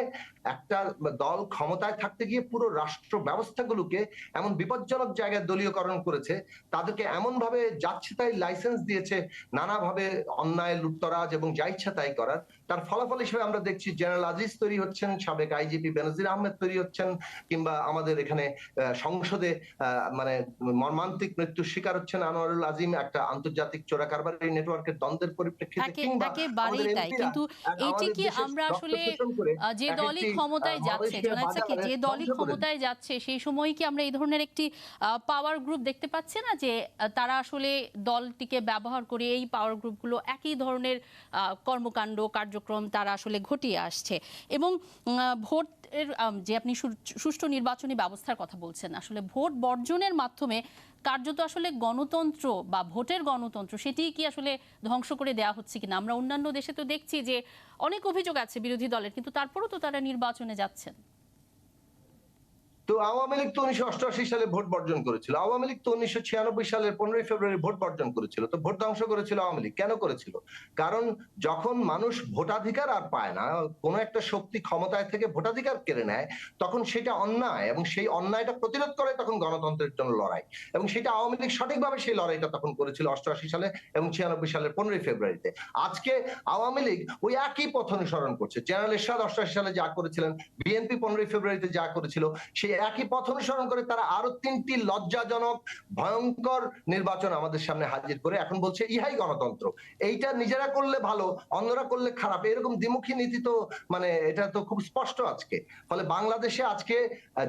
একটা দল ক্ষমতায় থাকতে গিয়ে পুরো রাষ্ট্র ব্যবস্থাগুলোকে এমন বিপজ্জনক জায়গায় দলীয়করণ করেছে, তাদেরকে এমন ভাবে যাচ্ছে তাই লাইসেন্স দিয়েছে নানাভাবে অন্যায়, লুটতরাজ এবং যা ইচ্ছা তাই করার। তার ফলাফল হিসেবে আমরা দেখছি জেনারেল আজিজ তৈরি হচ্ছেন, সাবেক আইজিপি বেনজির আহমেদ তৈরি হচ্ছেন, কিংবা আমাদের এখানে সংসদে মানে মর্মান্তিক মৃত্যুর শিকার হচ্ছেন আনোয়ারুল আজিম, একটা আন্তর্জাতিক চোরাকারবারি পারি নেটওয়ার্কের দ্বন্দ্বের পরিপ্রেক্ষিতে কিংবা একেবারেই আমাদের তাই, এমপিরা কিন্তু এইটি আমাদের কি দেশের আমরা রক্ত আসলে শোষণ করে যে এক দলই একটি ক্ষমতায় যাচ্ছে, মালয়েশিয়া জোনায়েদ সাকি, বাজারে যে দলই ধ্বংস করে ক্ষমতায় যাচ্ছে সেই সময় কি আমরা এই ধরনের একটি পাওয়ার গ্রুপ দেখতে পাচ্ছি না, যে তারা আসলে দলটিকে ব্যবহার করে এই পাওয়ার গ্রুপগুলো একই ধরনের কর্মকাণ্ড কার্যক্রম তারা আসলে ঘটিয়ে আসছে। এবং ভোটের যে আপনি সুষ্ঠু নির্বাচনী ব্যবস্থার কথা বলছেন, আসলে ভোট বর্জনের মাধ্যমে কার্যত আসলে গণতন্ত্র বা ভোটের গণতন্ত্র সেটি কি আসলে ধ্বংস করে দেওয়া হচ্ছে কিনা? আমরা অন্যান্য দেশে তো দেখছি যে অনেক অভিযোগ আছে বিরোধী দলের, কিন্তু তারপরেও তো তারা নির্বাচনে যাচ্ছেন। তো আওয়ামী লীগ তো 1988 সালে ভোট বর্জন করেছিল, আওয়ামী লীগ তো 1996 সালের 15 ফেব্রুয়ারি ভোট বর্জন করেছিল। তো ভোট ধ্বংস করেছিল আওয়ামী লীগ কেন করেছিল? কারণ যখন মানুষ ভোটাধিকার আর পায় না, কোন একটা শক্তি ক্ষমতায় থেকে ভোটাধিকার কেড়ে নেয়, তখন সেটা অন্যায়, এবং সেই অন্যায়টা প্রতিরোধ করে তখন গণতন্ত্রের জন্য লড়াই। এবং সেটা আওয়ামী লীগ সঠিকভাবে সেই লড়াইটা তখন করেছিল 88 সালে এবং 96 সালের 15 ফেব্রুয়ারিতে। আজকে আওয়ামী লীগ ওই একই পথ অনুসরণ করছে। জেনারেল এরশাদ 88 সালে যা করেছিলেন, বিএনপি 15 ফেব্রুয়ারিতে যা করেছিল, সেই একই পথ অনুসরণ করে তারা আরো 3টি লজ্জাজনক ভয়ঙ্কর নির্বাচন আমাদের সামনে হাজির করে এখন বলছে ইহাই গণতন্ত্র। এইটা নিজেরা করলে ভালো, অন্যরা করলে খারাপ, এরকম দ্বিমুখী নীতি তো মানে এটা তো খুব স্পষ্ট আজকে। ফলে বাংলাদেশে আজকে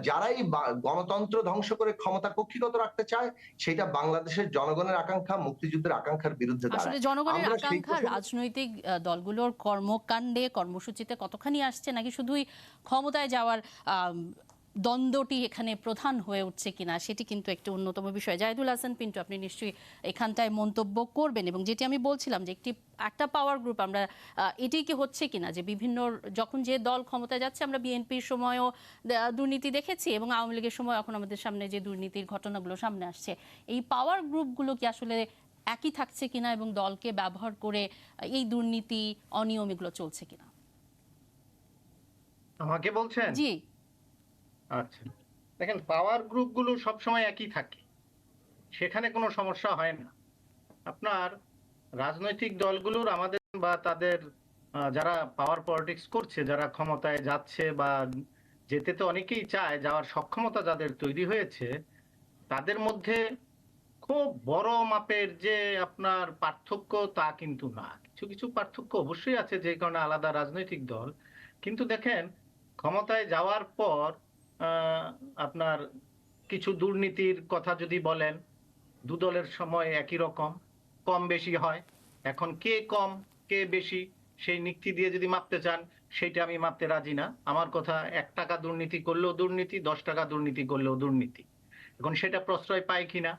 যারাই গণতন্ত্র ধ্বংস করে ক্ষমতা কক্ষিগত রাখতে চায়, সেটা বাংলাদেশের জনগণের আকাঙ্ক্ষা, মুক্তিযুদ্ধের আকাঙ্ক্ষার বিরুদ্ধে দাঁড়ায়। আসলে জনগণের আকাঙ্ক্ষা রাজনৈতিক দলগুলোর কর্মকাণ্ডে কর্মসূচিতে কতখানি আসছে, নাকি শুধুই ক্ষমতায় যাওয়ার দ্বন্দ্বটি এখানে প্রধান হয়ে উঠছে কিনা, সেটি কিন্তু একটি অন্যতম বিষয়। জাহিদুল হাসান পিন্টু, আপনি নিশ্চয়ই এখানটায় মন্তব্য করবেন। এবং যেটি আমি বলছিলাম যে একটা পাওয়ার গ্রুপ, আমরা এটি কি হচ্ছে কিনা যে বিভিন্ন যখন যে দল ক্ষমতায় যাচ্ছে, আমরা বিএনপির সময়ও দুর্নীতি দেখেছি এবং আওয়ামী লীগের সময় এখন আমাদের সামনে যে দুর্নীতির ঘটনাগুলো সামনে আসছে, এই পাওয়ার গ্রুপগুলো কি আসলে একই থাকছে কিনা এবং দলকে ব্যবহার করে এই দুর্নীতি অনিয়ম এগুলো চলছে কিনা? আমাকে বলছেন? জি, আচ্ছা, দেখেন, পাওয়ার গ্রুপগুলো সবসময় একই থাকে, সেখানে কোনো সমস্যা হয় না। আপনার রাজনৈতিক দলগুলোর আমাদের বা তাদের যারা পাওয়ার পলিটিক্স করছে, যারা ক্ষমতায় যাচ্ছে বা যেতে তো অনেকেই চায়, যাওয়ার সক্ষমতা যাদের তৈরি হয়েছে, তাদের মধ্যে খুব বড় মাপের যে আপনার পার্থক্য তা কিন্তু না। কিছু কিছু পার্থক্য অবশ্যই আছে, যে কারণে আলাদা রাজনৈতিক দল। কিন্তু দেখেন, ক্ষমতায় যাওয়ার পর আপনার কিছু দুর্নীতির কথা যদি বলেন, দু দলের সময় একই রকম, কম বেশি হয়। এখন কে কম কে বেশি সেই নীতি দিয়ে যদি মাপতে চান, সেইটা আমি মাপতে রাজি না। আমার কথা, 1 টাকা দুর্নীতি করলেও দুর্নীতি, 10 টাকা দুর্নীতি করলেও দুর্নীতি। এখন সেটা প্রশ্রয় পায় কিনা,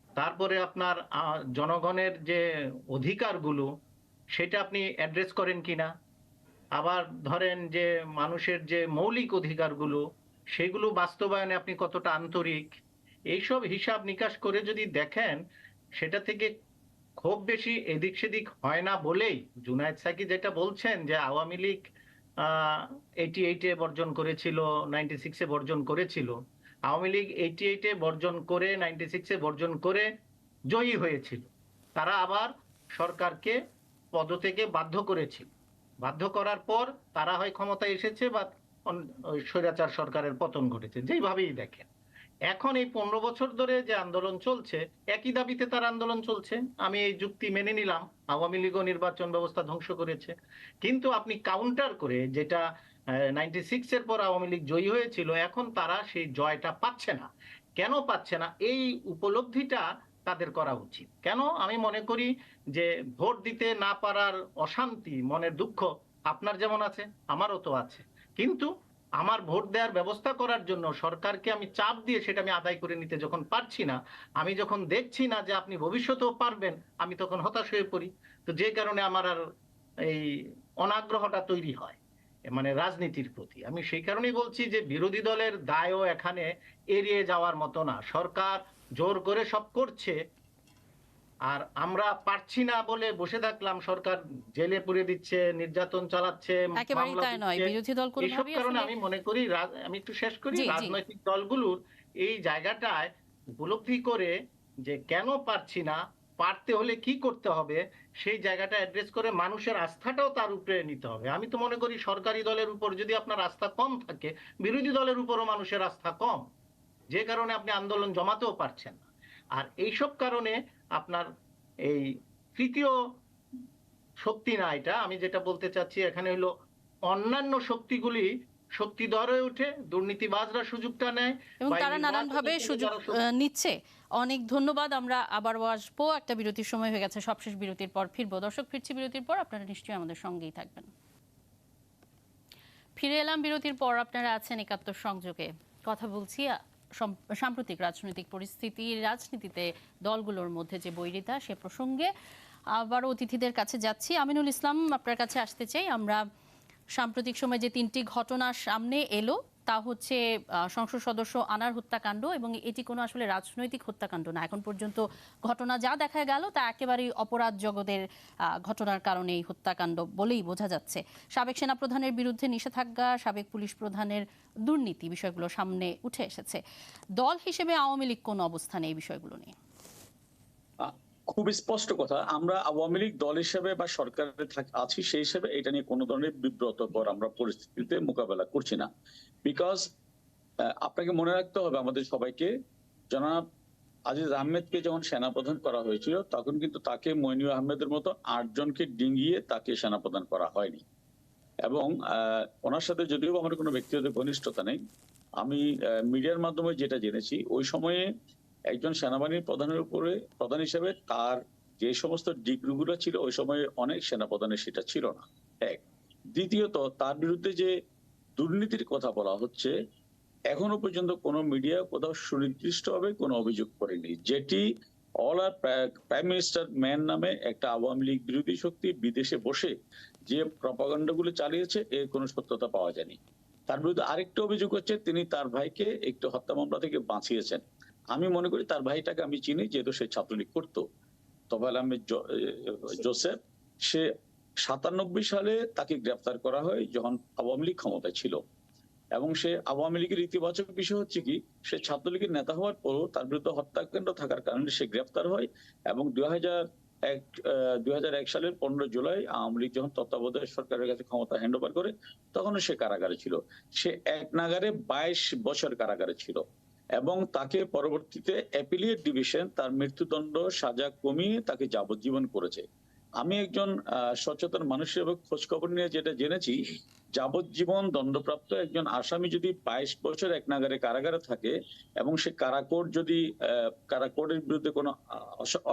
তারপরে আপনার জনগণের যে অধিকারগুলো সেটা আপনি অ্যাড্রেস করেন কিনা, আবার ধরেন যে মানুষের যে মৌলিক অধিকারগুলো সেগুলো বাস্তবায়নে আপনি কতটা আন্তরিক, এইসব হিসাব নিকাশ করে যদি দেখেন, সেটা থেকে খুব বেশি এদিক সেদিক হয় না বলেই জুনায়েদ সাকি যেটা বলছেন যে আওয়ামী লীগ 88-এ বর্জন করেছিল, 96-এ বর্জন করেছিল। আওয়ামী লীগ 88-এ বর্জন করে 96-এ বর্জন করে জয়ী হয়েছিল। তারা আবার সরকারকে পদত্যাগে বাধ্য করেছিল। বাধ্য করার পর তারা হয় ক্ষমতায় এসেছে বা স্বৈরাচার সরকারের পতন ঘটেছে, যেইভাবেই দেখেন। এখন এই 15 বছর ধরে যে আন্দোলন চলছে, একই দাবিতে তার আন্দোলন চলছে। আমি এই যুক্তি মেনে নিলাম, আওয়ামী লীগও নির্বাচন ব্যবস্থা ধ্বংস করেছে। কিন্তু আপনি কাউন্টার করে, যেটা 96-এর পর আওয়ামী লীগ জয়ী হয়েছিল, এখন তারা সেই জয়টা পাচ্ছে না। কেন পাচ্ছে না, এই উপলব্ধিটা তাদের করা উচিত। কেন? আমি মনে করি যে ভোট দিতে না পারার অশান্তি, মনের দুঃখ আপনার যেমন আছে, আমারও তো আছে। কিন্তু আমার ভোট দেওয়ার ব্যবস্থা করার জন্য সরকারকে আমি চাপ দিয়ে সেটা আমি আদায় করে নিতে যখন পারছি না, আমি যখন দেখছি না যে আপনি ভবিষ্যতেও পারবেন, আমি তখন হতাশ হয়ে পড়ি। তো যে কারণে আমার আর এই অনাগ্রহটা তৈরি হয় মানে রাজনীতির প্রতি। আমি সেই কারণেই বলছি যে বিরোধী দলের দায়ও এখানে এড়িয়ে যাওয়ার মতো না। সরকার জোর করে সব করছে, আর আমরা পারছি না বলে বসে থাকলাম। সরকার জেলে পুরে দিচ্ছে, নির্যাতন চালাচ্ছে, একেবারেই তাই নয়। বিরোধী দল এইসব কোনোভাবেই কারণে আসলে আমি মনে করি, আমি একটু শেষ করি, জি, জি। রাজনৈতিক দলগুলোর এই জায়গাটায় উপলব্ধি করে যে কেন পারছি না, পারতে হলে কি করতে হবে, সেই জায়গাটা অ্যাড্রেস করে মানুষের আস্থাটাও তার উপরে নিতে হবে। আমি তো মনে করি সরকারি দলের উপর যদি আপনার আস্থা কম থাকে, বিরোধী দলের উপরও মানুষের আস্থা কম, যে কারণে আপনি আন্দোলন জমাতেও পারছেন না। আর এইসব কারণে আপনার এই তৃতীয় শক্তি না, এটা আমি যেটা বলতে চাচ্ছি এখানে হলো অন্যান্য শক্তিগুলি শক্তিধর হয়ে উঠে, দুর্নীতিবাজরা সুযোগটা নেয় এবং বা এই তারা নানানভাবে নির্বাচনের সুযোগ জন্য যারা নিচ্ছে। অনেক ধন্যবাদ। আমরা আবারও আসবো, একটা বিরতির সময় হয়ে গেছে, সবশেষ বিরতির পর ফিরবো। দর্শক, ফিরছি বিরতির পর, আপনারা নিশ্চয়ই আমাদের সঙ্গেই থাকবেন। ফিরে এলাম বিরতির পর, আপনারা আছেন একাত্তর সংযোগে। কথা বলছি সাম্প্রতিক রাজনৈতিক পরিস্থিতি, রাজনীতিতে দলগুলোর মধ্যে যে বৈরিতা, সে প্রসঙ্গে আবার অতিথিদের কাছে যাচ্ছি। আমিনুল ইসলাম, আপনার কাছে আসতে চাই। আমরা সাম্প্রতিক সময় যে 3টি ঘটনা সামনে এলো, তা হচ্ছে সংসদ সদস্য আনার হত্যাকাণ্ড, এবং এটি কোনো আসলে রাজনৈতিক হত্যাকাণ্ড না। এখন পর্যন্ত ঘটনা যা দেখা গেল তা একেবারেই অপরাধ জগতের ঘটনার কারণে এই হত্যাকাণ্ড বলেই বোঝা যাচ্ছে। সাবেক সেনাপ্রধানের বিরুদ্ধে নিষেধাজ্ঞা, সাবেক পুলিশ প্রধানের দুর্নীতি, বিষয়গুলো সামনে উঠে এসেছে। দল হিসেবে আওয়ামী লীগ কোন অবস্থানে এই বিষয়গুলো নিয়ে? খুব স্পষ্ট কথা, আমরা আওয়ামী লীগ দল হিসেবে বা সরকারে আছি সেই হিসেবে এটা নিয়ে কোনো ধরনের বিব্রতকর আমরা পরিস্থিতিতে মোকাবেলা করছি না। বিকজ আপনাকে মনে রাখতে হবে আমাদের সবাইকে, জনাব আজিজ আহমেদকে যখন সেনাপ্রধান করা হয়েছিল তখন কিন্তু তাকে মইনুল আহমেদের মতো 8 জনকে ডিঙ্গিয়ে তাকে সেনাপ্রধান করা হয়নি। এবং ওনার সাথে যদিও আমার কোনো ব্যক্তিগত ঘনিষ্ঠতা নেই, আমি মিডিয়ার মাধ্যমে যেটা জেনেছি ওই সময়ে একজন সেনাবাহিনীর প্রধান হিসেবে তার যে সমস্ত ডিগ্রিগুলো ছিল ওই সময়ে অনেক সেনাপ্রধানের সেটা ছিল না। এক, দ্বিতীয়ত তার বিরুদ্ধে যে দুর্নীতির কথা বলা হচ্ছে, এখনো পর্যন্ত কোনো মিডিয়া কোথাও সুনির্দিষ্টভাবে কোনো অভিযোগ করেনি, যেটি অল আর প্রাইম মিনিস্টার ম্যান নামে একটা আওয়ামী লীগ বিরোধী শক্তি বিদেশে বসে যে প্রপাগান্ডাগুলো চালিয়েছে এর কোনো সত্যতা পাওয়া যায়নি। তার বিরুদ্ধে আরেকটা অভিযোগ হচ্ছে তিনি তার ভাইকে একটু হত্যা মামলা থেকে বাঁচিয়েছেন। আমি মনে করি তার ভাইটাকে আমি চিনি, যেহেতু সে ছাত্রলীগ করতো, তোফায়েল আহমেদ জোসেফ। সে 97 সালে তাকে গ্রেফতার করা হয় যখন আওয়ামী লীগ ক্ষমতায় ছিল, এবং সে আওয়ামী লীগের ইতিবাচক বিষয় হচ্ছে কি, সে ছাত্রলীগের নেতা হওয়ার পরও তার বিরুদ্ধে হত্যাকাণ্ড থাকার কারণে সে গ্রেফতার হয়, এবং 2001 সালের 15 জুলাই আওয়ামী লীগ যখন তত্ত্বাবধায়ক সরকারের কাছে ক্ষমতা হ্যান্ড ওভার করে তখনও সে কারাগারে ছিল। সে এক নাগারে 22 বছর কারাগারে ছিল, এবং তাকে পরবর্তীতে অ্যাপিলিয়েট ডিভিশন তার মৃত্যুদণ্ড সাজা কমিয়ে তাকে যাবজ্জীবন করেছে। আমি একজন সচেতন মানুষ হিসেবে খোঁজ খবর নিয়ে যেটা জেনেছি, যাবজ্জীবন দণ্ডপ্রাপ্ত একজন আসামি যদি 22 বছর এক নাগারে কারাগারে থাকে এবং সে কারাকোর্টের বিরুদ্ধে কোনো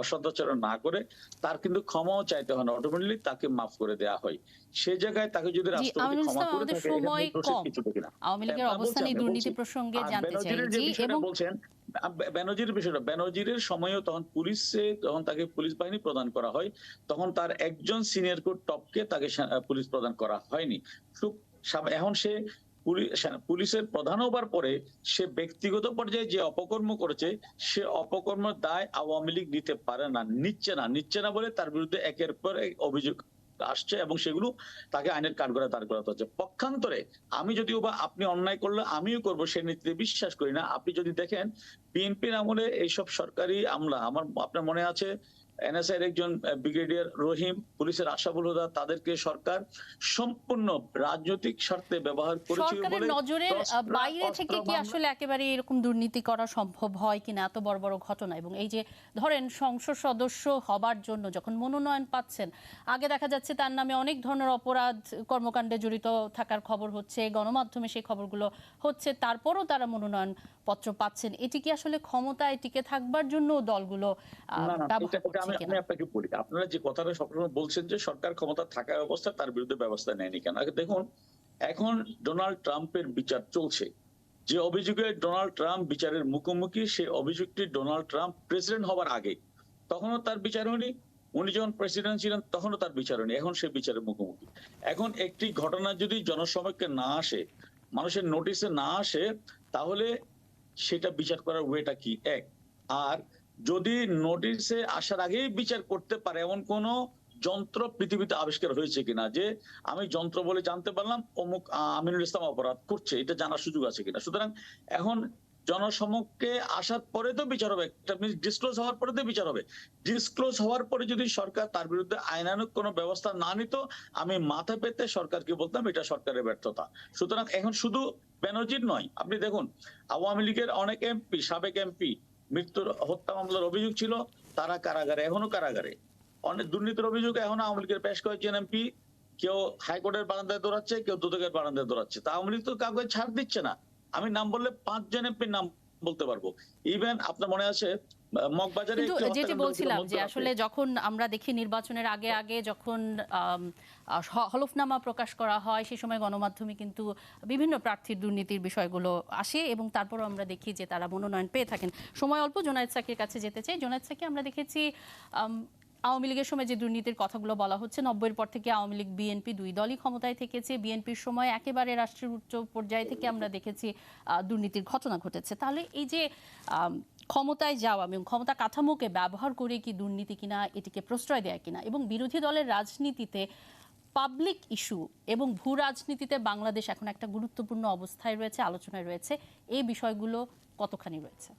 অসদাচরণ না করে, তার কিন্তু ক্ষমাও চাইতে হয় না, অটোমেটিকলি তাকে মাফ করে দেওয়া হয়। সে জায়গায় তাকে যদি রাষ্ট্রপতি ক্ষমা করে থাকে, সময় কম, আওয়ামী লীগের অবস্থান এই দুর্নীতি প্রসঙ্গে জানতে চাই। এবং বলছেন বেনজিরের সময়ও তখন যখন তাকে পুলিশ বাহিনী প্রদান করা হয় তখন তার একজন সিনিয়র কোর্ট টপকে তাকে পুলিশ প্রদান করা হয়নি। এখন সে পুলিশের প্রধান হবার পরে সে ব্যক্তিগত পর্যায়ে যে অপকর্ম করেছে সে অপকর্মের দায় আওয়ামী লীগ নিতে পারে না, নিচ্ছে না বলে তার বিরুদ্ধে একের পর এক অভিযোগ আসছে, এবং সেগুলো তাকে আইনের কাঠগড়ায় দাঁড় করাতে হচ্ছে। পক্ষান্তরে আমি যদিও বা আপনি অন্যায় করলে আমিও করবো সেই নীতিতে বিশ্বাস করি না। আপনি যদি দেখেন বিএনপির আমলে এইসব সরকারি আমলা, আপনার মনে আছে এনএসআইর একজন ব্রিগেডিয়ার রহিম, পুলিশের আশাফুল হুদা, তাদেরকে সরকার সম্পূর্ণ রাজনৈতিক স্বার্থে ব্যবহার করেছিল সরকারের নজরের বাইরে থেকে কি আসলে একেবারে এরকম দুর্নীতি করা সম্ভব হয় কিনা এত বড় বড় ঘটনা? এবং এই যে ধরেন সংসদ সদস্য হবার জন্য যখন মনোনয়ন পাচ্ছেন, আগে দেখা যাচ্ছে তার নামে অনেক ধরনের অপরাধ কর্মকাণ্ডে জড়িত থাকার খবর হচ্ছে, গণমাধ্যমে সেই খবরগুলো হচ্ছে, তারপরও তারা মনোনয়ন পত্র পাচ্ছেন। এটি কি আসলে ক্ষমতায় টিকে থাকবার জন্য দলগুলো ব্যবহার করছে? আমি আপনাকে বলি, আপনারা যে কথাটা সবসময় বলছেন যে সরকার ক্ষমতা থাকা অবস্থায় তার বিরুদ্ধে ব্যবস্থা নেয়নি কেন, দেখুন এখন ডোনাল্ড ট্রাম্পের বিচার চলছে। যে অভিযোগে ডোনাল্ড ট্রাম্প বিচারের মুখোমুখি, সেই অভিযোগটি ডোনাল্ড ট্রাম্প প্রেসিডেন্ট হবার আগে, তখনও তার বিচার হয়নি। উনি যখন প্রেসিডেন্ট ছিলেন তখনও তার বিচার হয়নি, এখন সে বিচারের মুখোমুখি। এখন একটি ঘটনা যদি জনসমক্ষে না আসে, মানুষের নোটিশে না আসে, তাহলে সেটা বিচার করার ওয়েটা কি? এক, আর যদি নোটিশে আসার আগেই বিচার করতে পারে এমন কোন যন্ত্র পৃথিবীতে আবিষ্কার হয়েছে কিনা, যে আমি যন্ত্র বলে জানতে পারলাম অমুক আমিনুল ইসলাম অপরাধ করছে, এটা জানার সুযোগ আছে কিনা? সুতরাং এখন জনসমক্ষে আসার পরে তো বিচার হবে, একটা ডিসক্লোজ হওয়ার পরে তো বিচার হবে। ডিসক্লোজ হওয়ার পরে যদি সরকার তার বিরুদ্ধে আইনানুগ কোনো ব্যবস্থা না নিত, আমি মাথা পেতে সরকারকে বলতাম এটা সরকারের ব্যর্থতা। সুতরাং এখন শুধু বেনজির নয়, আপনি দেখুন আওয়ামী লীগের অনেক এমপি, সাবেক এমপি, হত্যা মামলার অভিযোগ ছিল, তারা কারাগারে, এখনো কারাগারে। অনেক দুর্নীতির অভিযোগ এখন আওয়ামী লীগের বেশ কয়েকজন এমপি কেউ হাইকোর্টের বারান্দায় দৌড়াচ্ছে, কেউ দুদকের বারান্দায় দৌড়াচ্ছে। তা আওয়ামী লীগ তো কাউকে ছাড় দিচ্ছে না। আমি নাম বললে 5 জন এমপির নাম বলতে পারবো। ইভেন আপনার মনে আছে মগবাজারে কিন্তু একটি যেটি হত্যাকাণ্ড বলছিলাম যে মধ্যরাতে। আসলে যখন আমরা দেখি নির্বাচনের আগে আগে যখন হলফনামা প্রকাশ করা হয় সেই সময় গণমাধ্যমে কিন্তু বিভিন্ন প্রার্থীর দুর্নীতির বিষয়গুলো আসে এবং তারপরও আমরা দেখি যে তারা মনোনয়ন পেয়ে থাকেন। সময় অল্প, জোনায়েদ সাকির কাছে যেতে চাই। জোনায়েদ সাকি, আমরা দেখেছি আওয়ামী লীগের সময় যে দুর্নীতির কথাগুলো বলা হচ্ছে, 90-এর পর থেকে আওয়ামী লীগ বিএনপি দুই দলই ক্ষমতায় থেকেছে। বিএনপির সময় একেবারে রাষ্ট্রের উচ্চ পর্যায় থেকে আমরা দেখেছি দুর্নীতির ঘটনা ঘটেছে। তাহলে এই যে ক্ষমতায় যাওয়া এবং ক্ষমতা কাঠামোকে ব্যবহার করে কি দুর্নীতি কিনা, এটিকে প্রশ্রয় দেয় কিনা, এবং বিরোধী দলের রাজনীতিতে পাবলিক ইস্যু এবং ভূ রাজনীতিতে বাংলাদেশ এখন একটা গুরুত্বপূর্ণ অবস্থায় রয়েছে, আলোচনায় রয়েছে, এই বিষয়গুলো কতখানি রয়েছে?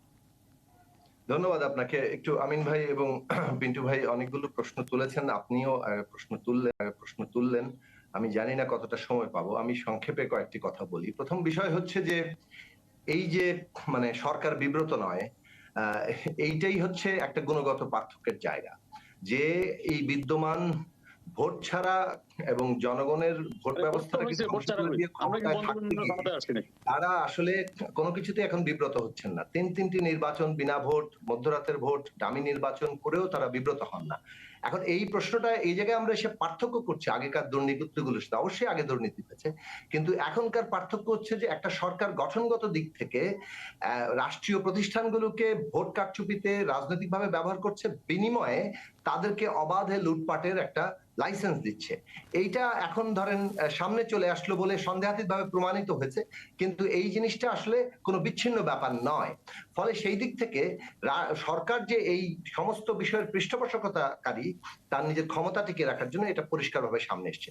ধন্যবাদ আপনাকে। একটু আমিন ভাই এবং পিন্টু ভাই অনেকগুলো প্রশ্ন তুলেছেন, আপনিও প্রশ্ন তুললেন। আমি জানি না কতটা সময় পাবো, আমি সংক্ষেপে কয়েকটি কথা বলি। প্রথম বিষয় হচ্ছে যে এই যে মানে সরকার বিব্রত নয়, এইটাই হচ্ছে একটা গুণগত পার্থক্যের জায়গা, যে এই বিদ্যমান ভোট ছাড়া এবং জনগণের ভোট ব্যবস্থাটাকে তারা আসলে কোনো কিছুতে এখন বিব্রত হচ্ছেন না। তিনটি নির্বাচন, বিনা ভোট, মধ্যরাতের ভোট, ডামি নির্বাচন করেও তারা বিব্রত হন না। এখন এই প্রশ্নটা এই জায়গায় আমরা এসে পার্থক্য করছি আগেকার দুর্নীতিগুলোর সাথে। অবশ্যই আগে দুর্নীতি হয়েছে, কিন্তু এখনকার পার্থক্য হচ্ছে যে একটা সরকার গঠনগত দিক থেকে রাষ্ট্রীয় প্রতিষ্ঠানগুলোকে ভোট কারচুপিতে রাজনৈতিকভাবে ব্যবহার করছে, বিনিময়ে তাদেরকে অবাধে লুটপাটের একটা লাইসেন্স দিচ্ছে। এইটা এখন ধরেন সামনে চলে আসলো বলে সন্দেহাতীতভাবে প্রমাণিত হয়েছে, কিন্তু এই জিনিসটা আসলে কোনো বিচ্ছিন্ন ব্যাপার নয়। ফলে সেই দিক থেকে সরকার যে এই সমস্ত বিষয়ের পৃষ্ঠপোষকতাকারী, তার নিজের ক্ষমতা টিকে রাখার জন্য এটা পরিষ্কারভাবে সামনে এসছে।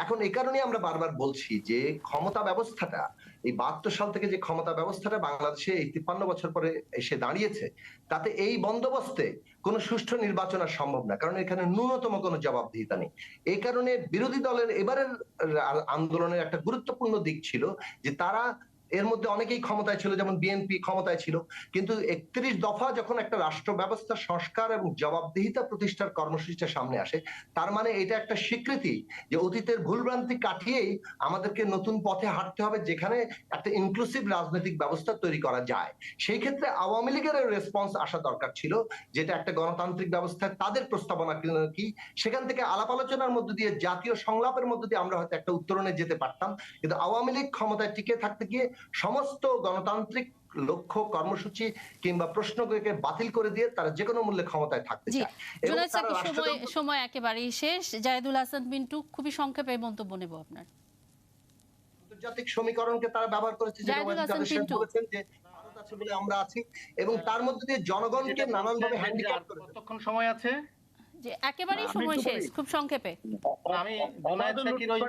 এখন এই কারণে আমরা বারবার বলছি যে ক্ষমতা ব্যবস্থাটা, এই 72 সাল থেকে যে ক্ষমতা ব্যবস্থাটা বাংলাদেশে এই 53 বছর পরে এসে দাঁড়িয়েছে, তাতে এই বন্দোবস্তে কোনো সুষ্ঠু নির্বাচন আর সম্ভব না, কারণ এখানে ন্যূনতম কোনো জবাবদিহিতা নেই। এই কারণে বিরোধী দলের এবারের আন্দোলনের একটা গুরুত্বপূর্ণ দিক ছিল যে তারা, এর মধ্যে অনেকেই ক্ষমতায় ছিল, যেমন বিএনপি ক্ষমতায় ছিল, কিন্তু 31 দফা যখন একটা রাষ্ট্র ব্যবস্থা সংস্কার এবং জবাবদিহিতা প্রতিষ্ঠার কর্মসূচিটা সামনে আসে, তার মানে এটা একটা স্বীকৃতি যে অতীতের ভুলভ্রান্তি কাটিয়েই আমাদেরকে নতুন পথে হাঁটতে হবে, যেখানে একটা ইনক্লুসিভ রাজনৈতিক ব্যবস্থা তৈরি করা যায়। সেই ক্ষেত্রে আওয়ামী লীগের রেসপন্স আসা দরকার ছিল, যেটা একটা গণতান্ত্রিক ব্যবস্থায় তাদের প্রস্তাবনা কি, সেখান থেকে আলাপ আলোচনার মধ্য দিয়ে, জাতীয় সংলাপের মধ্য দিয়ে আমরা হয়তো একটা উত্তরণে যেতে পারতাম। কিন্তু আওয়ামী লীগ ক্ষমতায় টিকে থাকতে গিয়ে সমস্ত গণতান্ত্রিক লক্ষ্য, কর্মসূচি কিংবা প্রশ্নগুলোকে বাতিল করে দিয়ে তারা যে কোনো মূল্যে ক্ষমতায় থাকতে চায়। সময় একেবারেই শেষ। জায়েদুল হাসান পিন্টু, খুবই সংক্ষেপে মন্তব্য নেব আপনার। আন্তর্জাতিক সমীকরণকে তারা ব্যবহার করেছে, যে বলেছেন যে ভারত আছে বলে আমরা আছি, এবং তার মধ্যে দিয়ে জনগণকে নানানভাবে হ্যান্ডিক্যাপ করে। কতক্ষণ সময় আছে? যে একেবারেই সময় শেষ, খুব সংক্ষেপে। আমি জোনায়েদ সাকির ওই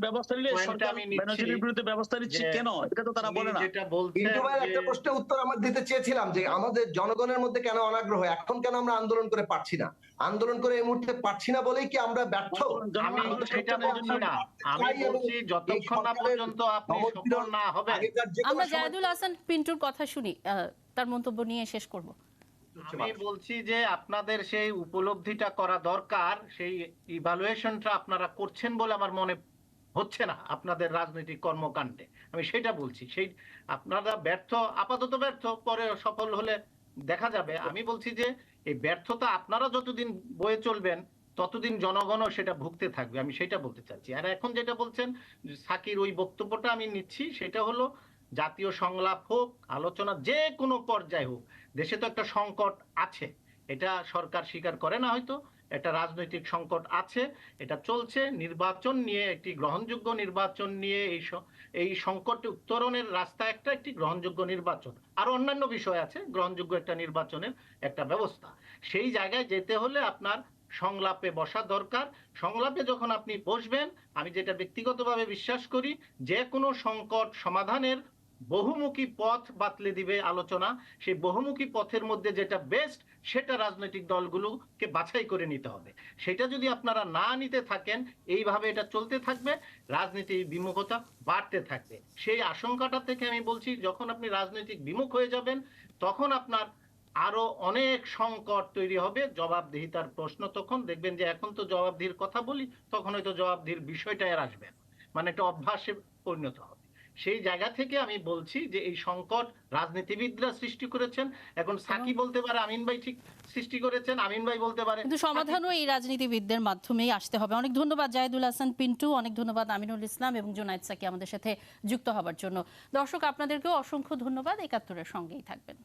ব্যবস্থা নিলে সরকার ব্যানার্জির বিরুদ্ধে ব্যবস্থা নিচ্ছে কেন, এটা তো তারা বলে না। যেটা বলতে একটা প্রশ্নের উত্তর আমরা দিতে চেয়েছিলাম যে আমাদের জনগণের মধ্যে কেন অনাগ্রহ, এখন কেন আমরা আন্দোলন করে পারছি না, আন্দোলন করে এই মুহূর্তে পারছি না বলেই কি আমরা ব্যর্থ? আমি সেটা বলছি না, আমি বলছি যতক্ষণ না পর্যন্ত আপনি সফল না হবেন। আমরা জায়েদুল হাসান পিন্টুর কথা শুনি, তার মন্তব্য নিয়ে শেষ করব। আমি বলছি যে আপনাদের সেই উপলব্ধিটা করা দরকার, সেই ইভালুয়েশনটা আপনারা করছেন বলে আমার মনে হচ্ছে না আপনাদের রাজনৈতিক কর্মকাণ্ডে। আমি সেটা বলছি, সেই আপনারা ব্যর্থ, আপাতত ব্যর্থ, পরে সফল হলে দেখা যাবে। আমি বলছি যে এই ব্যর্থতা আপনারা যতদিন বয়ে চলবেন ততদিন জনগণও সেটা ভুগতে থাকবে, আমি সেটা বলতে চাচ্ছি। আর এখন যেটা বলছেন সাকির, ওই বক্তব্যটা আমি নিচ্ছি, সেটা হলো জাতীয় সংলাপ হোক, আলোচনা যে কোনো পর্যায়ে হোক, দেশে তো একটা সংকট আছে, এটা সরকার স্বীকার করে না হয়তো, একটা রাজনৈতিক সংকট আছে, এটা চলছে। নির্বাচন নিয়ে, একটি গ্রহণযোগ্য নির্বাচন নিয়ে এই সংকটে উত্তরণের রাস্তা একটি গ্রহণযোগ্য নির্বাচন, আর অন্যান্য বিষয় আছে, গ্রহণযোগ্য একটা নির্বাচনের একটা ব্যবস্থা। সেই জায়গায় যেতে হলে আপনার সংলাপে বসা দরকার। সংলাপে যখন আপনি বসবেন, আমি যেটা ব্যক্তিগতভাবে বিশ্বাস করি, যে কোনো সংকট সমাধানের বহুমুখী পথ বাতলে দিবে আলোচনা। সেই বহুমুখী পথের মধ্যে যেটা বেস্ট, সেটা রাজনৈতিক দলগুলোকে বাছাই করে নিতে হবে। সেটা যদি আপনারা না নিতে থাকেন, এইভাবে এটা চলতে থাকবে, রাজনীতির বিমুখতা বাড়তে থাকবে। সেই আশঙ্কাটা থেকে আমি বলছি, যখন আপনি রাজনৈতিক বিমুখ হয়ে যাবেন, তখন আপনার আরো অনেক সংকট তৈরি হবে, জবাবদিহিতার প্রশ্ন। তখন দেখবেন যে এখন তো জবাবদিহির কথা বলি, তখন হয়তো জবাবদিহির বিষয়টা আর আসবে না, মানে একটা অভ্যাসে পরিণত হবে। সেই জায়গা থেকে আমি বলছি যে এই সংকট রাজনীতিবিদরা সৃষ্টি করেছেন। এখন সাকি বলতে পারে আমিন ভাই ঠিক সৃষ্টি করেছেন, আমিন ভাই বলতে পারে, কিন্তু সমাধানও এই রাজনীতিবিদদের মাধ্যমেই আসতে হবে। অনেক ধন্যবাদ জাহিদুল হাসান পিন্টু, অনেক ধন্যবাদ আমিনুল ইসলাম এবং জুনায়েদ সাকি আমাদের সাথে যুক্ত হবার জন্য। দর্শক আপনাদেরকেও অসংখ্য ধন্যবাদ, ৭১-এর সঙ্গেই থাকবেন।